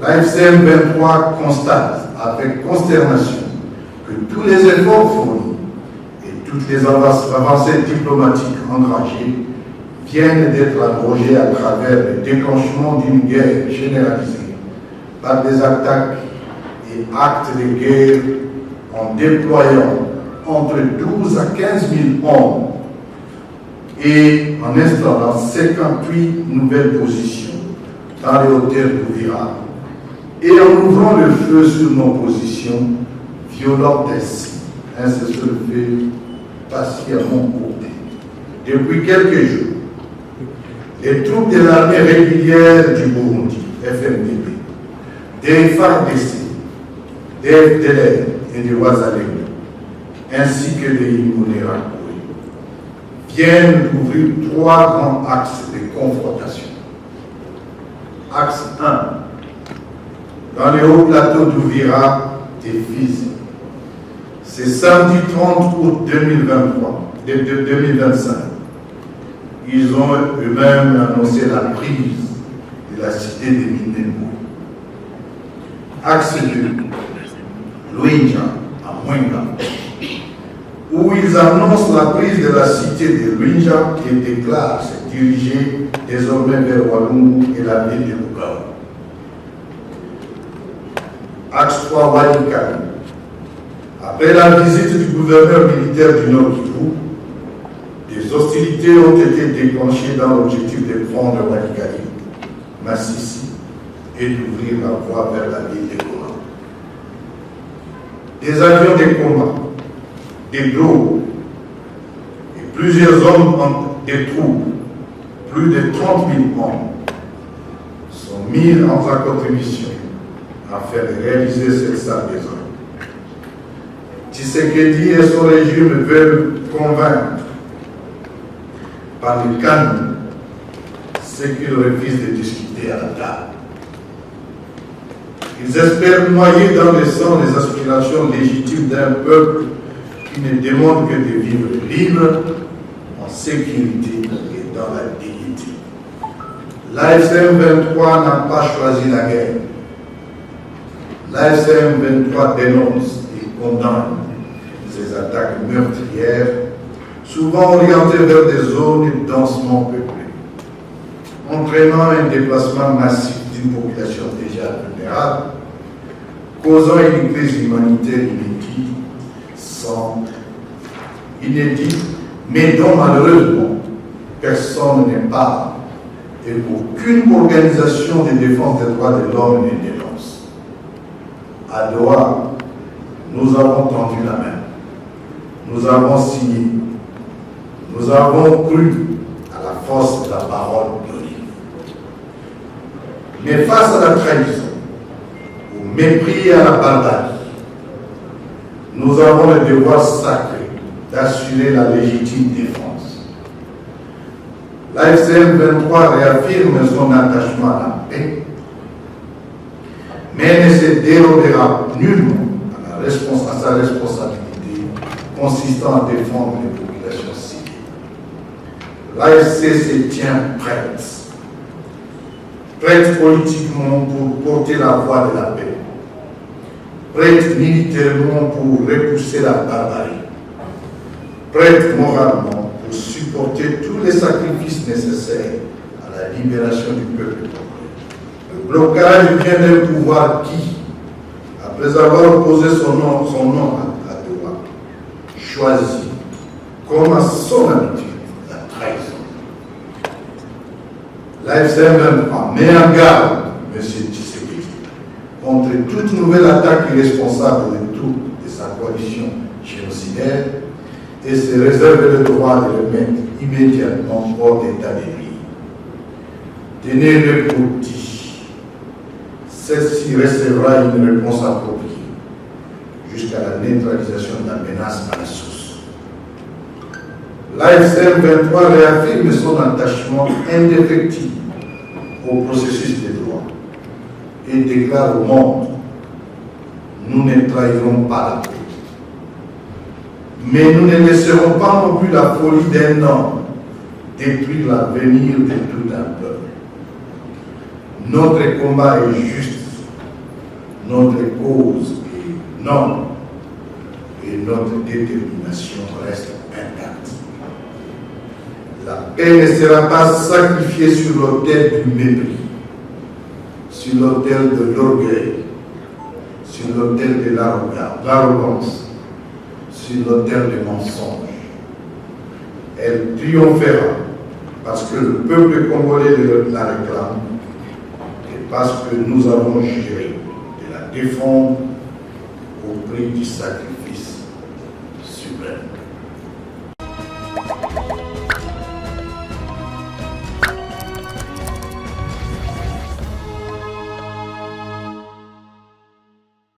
l'AFCM 23 constate avec consternation que tous les efforts fournis et toutes les avancées diplomatiques engagées viennent d'être abrogées à travers le déclenchement d'une guerre généralisée par des attaques et actes de guerre en déployant entre 12 à 15 000 hommes et en installant 58 nouvelles positions dans les hauteurs d'Ouvira et en ouvrant le feu sur nos positions, violant ainsi un cessez-le-feu patiemment courté. Depuis quelques jours, les troupes de l'armée régulière du Burundi, FNDB, des FARDC, des FDLR et des Ouazaleng, ainsi que des Imbonerakure, viennent d'ouvrir 3 grands axes de confrontation. Axe 1, dans les hauts plateaux d'Ouvira et Fizi. C'est samedi 30 août 2025. Ils ont eux-mêmes annoncé la prise de la cité de Minembwe. Axe 2, Luinja, à Mwenga, où ils annoncent la prise de la cité de Luinja et déclarent se diriger désormais vers Walungu et la ville de Bukavu. Axe 3, Walikale. Après la visite du gouverneur militaire du Nord Kivu, des hostilités ont été déclenchées dans l'objectif de prendre Walikale, Massissi et d'ouvrir la voie vers la ville de Goma. Des avions de combat, des drones et plusieurs hommes des troupes, plus de 30 000 hommes, sont mis en contribution afin de réaliser cette sale désordre. Tshisekedi et son régime veulent convaincre par le calme ceux qui refusent de discuter à la table. Ils espèrent noyer dans le sang les aspirations légitimes d'un peuple qui ne demande que de vivre libre, en sécurité et dans la dignité. L'AFCM 23 n'a pas choisi la guerre. L'AFCM 23 dénonce et condamne ces attaques meurtrières, souvent orientées vers des zones densément peuplées, entraînant un déplacement massif d'une population déjà vulnérable, causant une crise humanitaire inédite, mais dont malheureusement personne ne parle et qu'aucune organisation de défense des droits de l'homme ne dénonce. À Doha, nous avons tendu la main, nous avons signé, nous avons cru à la force de la parole donnée. Mais face à la trahison, au mépris et à la barbarie, nous avons le devoir sacré d'assurer la légitime défense. L'AFCM 23 réaffirme son attachement à la paix, mais ne se dérobera nullement à sa responsabilité consistant à défendre les populations civiles. L'AFC se tient prête politiquement pour porter la voix de la paix, prête militairement pour repousser la barbarie, prête moralement pour supporter tous les sacrifices nécessaires à la libération du peuple. Le blocage vient d'un pouvoir qui, après avoir opposé son nom à Doha, choisit, comme à son habitude, la trahison. L'AFCM 23 met en garde M. Tshisekedi contre toute nouvelle attaque irresponsable des troupes de sa coalition génocidaire et se réserve le droit de le mettre immédiatement hors d'état de nuire. Tenez-le pour dit, celle-ci recevra une réponse appropriée jusqu'à la neutralisation de la menace à la source. L'AFCM 23 réaffirme son attachement indéfectible au processus de droit et déclare au monde: nous ne trahirons pas la paix. Mais nous ne laisserons pas non plus la folie d'un homme détruire l'avenir de tout un peuple. Notre combat est juste notre cause est noble et notre détermination reste intacte. La paix ne sera pas sacrifiée sur l'autel du mépris, sur l'autel de l'orgueil, sur l'autel de l'arrogance, sur l'autel des mensonges. Elle triomphera parce que le peuple congolais la réclame et parce que nous avons juré de la défendre au prix du sacrifice suprême.